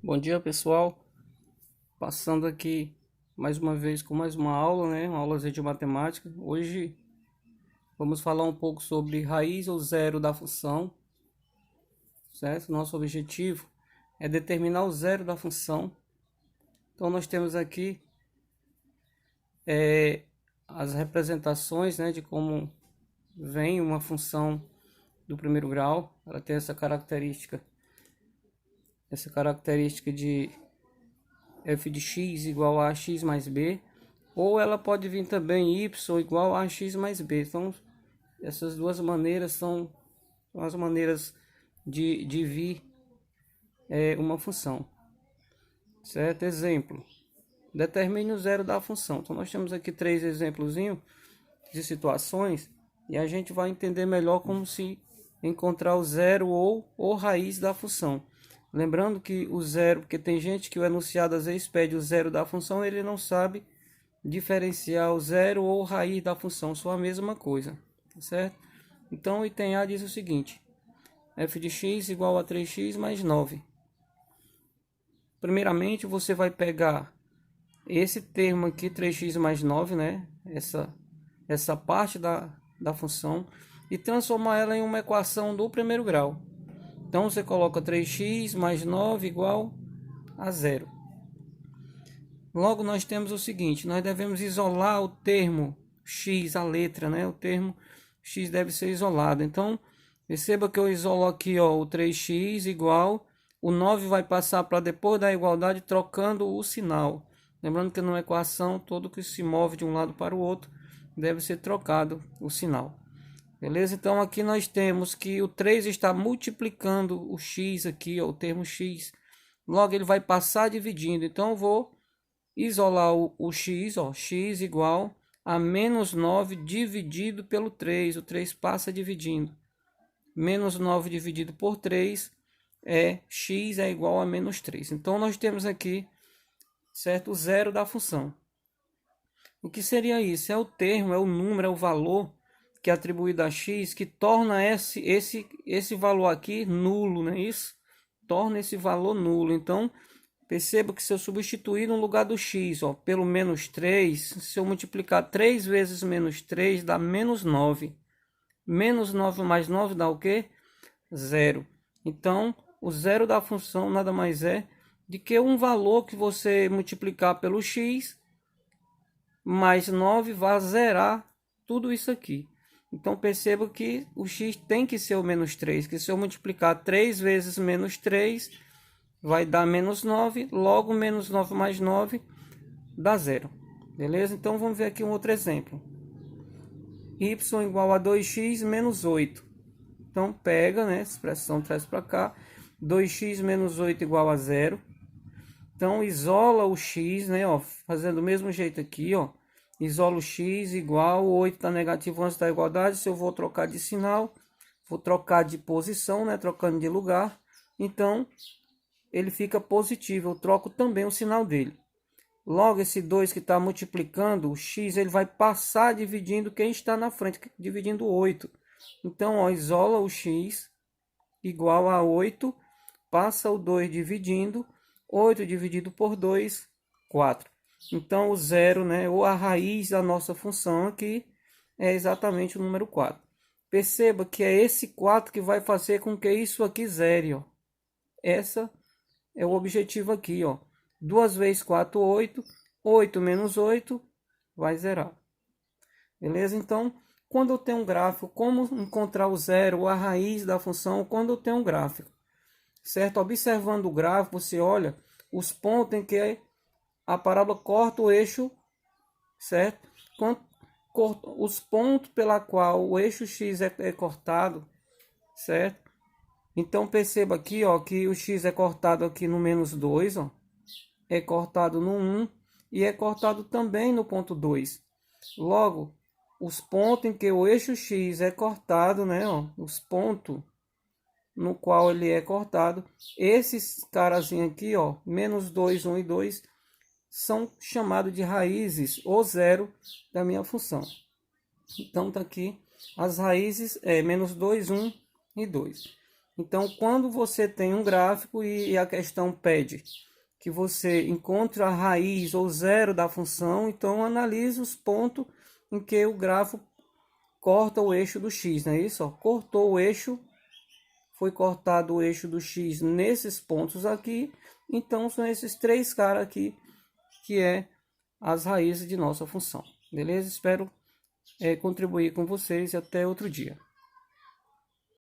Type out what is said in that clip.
Bom dia, pessoal. Passando aqui mais uma vez com mais uma aula, uma aula de matemática. Hoje vamos falar um pouco sobre raiz ou zero da função, certo? Nosso objetivo é determinar o zero da função. Então nós temos aqui as representações, de como vem uma função do primeiro grau. Ela tem essa característica de f de x igual a x mais b, ou ela pode vir também y igual a x mais b. Então, essas duas maneiras são as maneiras de vir uma função, certo? Exemplo, determine o zero da função. Então, nós temos aqui três exemplos de situações e a gente vai entender melhor como se encontrar o zero ou raiz da função. Lembrando que o zero, porque tem gente que o enunciado às vezes pede o zero da função, ele não sabe diferenciar o zero ou raiz da função, são a mesma coisa, certo? Então o item A diz o seguinte: f de x igual a 3x mais 9. Primeiramente você vai pegar esse termo aqui, 3x mais 9, essa parte da função, e transformar ela em uma equação do primeiro grau. Então você coloca 3x mais 9 igual a 0. Logo nós temos o seguinte: nós devemos isolar o termo x, a letra, o termo x deve ser isolado. Então perceba que eu isolo aqui, o 3x igual, o 9 vai passar para depois da igualdade trocando o sinal. Lembrando que numa equação todo que se move de um lado para o outro deve ser trocado o sinal. Beleza? Então aqui nós temos que o 3 está multiplicando o x aqui, o termo x. Logo ele vai passar dividindo. Então eu vou isolar o x, x igual a menos 9 dividido pelo 3. O 3 passa dividindo. Menos 9 dividido por 3 x é igual a menos 3. Então nós temos aqui, certo, o zero da função. O que seria isso? É o termo, é o número, é o valor que é atribuído a x, que torna esse valor aqui nulo, não é isso? Torna esse valor nulo. Então, perceba que se eu substituir no lugar do x, pelo menos 3, se eu multiplicar 3 vezes menos 3, dá menos 9. Menos 9 mais 9 dá o quê? 0. Então, o zero da função nada mais é do que um valor que você multiplicar pelo x, mais 9 vai zerar tudo isso aqui. Então perceba que o x tem que ser o menos 3, que se eu multiplicar 3 vezes menos 3, vai dar menos 9, logo menos 9 mais 9 dá 0. Beleza? Então vamos ver aqui um outro exemplo. Y igual a 2x menos 8. Então pega, essa expressão traz para cá, 2x menos 8 igual a 0. Então isola o x, fazendo do mesmo jeito aqui, isola o x igual, o 8 está negativo antes da igualdade. Se eu vou trocar de sinal, vou trocar de posição, trocando de lugar. Então, ele fica positivo. Eu troco também o sinal dele. Logo, esse 2 que está multiplicando, o x, ele vai passar dividindo quem está na frente, dividindo 8. Então, isola o x igual a 8, passa o 2 dividindo, 8 dividido por 2, 4. Então, o zero, ou a raiz da nossa função aqui é exatamente o número 4. Perceba que é esse 4 que vai fazer com que isso aqui zere. Essa é o objetivo aqui. 2 vezes 4, 8. 8 menos 8 vai zerar. Beleza? Então, quando eu tenho um gráfico, como encontrar o zero ou a raiz da função quando eu tenho um gráfico? Certo? Observando o gráfico, você olha os pontos em que a parábola corta o eixo, certo? Os pontos pela qual o eixo x é cortado, certo? Então perceba aqui, que o x é cortado aqui no menos 2, é cortado no 1 e é cortado também no ponto 2. Logo, os pontos em que o eixo x é cortado, os pontos no qual ele é cortado, esses carazinhos aqui, menos 2, 1 e 2, são chamados de raízes ou zero da minha função. Então, está aqui as raízes, menos 2, 1 e 2. Então, quando você tem um gráfico e a questão pede que você encontre a raiz ou zero da função, então analise os pontos em que o grafo corta o eixo do x, não é isso? Ó, cortou o eixo, foi cortado o eixo do x nesses pontos aqui, então são esses três caras aqui que é as raízes de nossa função. Beleza? Espero contribuir com vocês e até outro dia.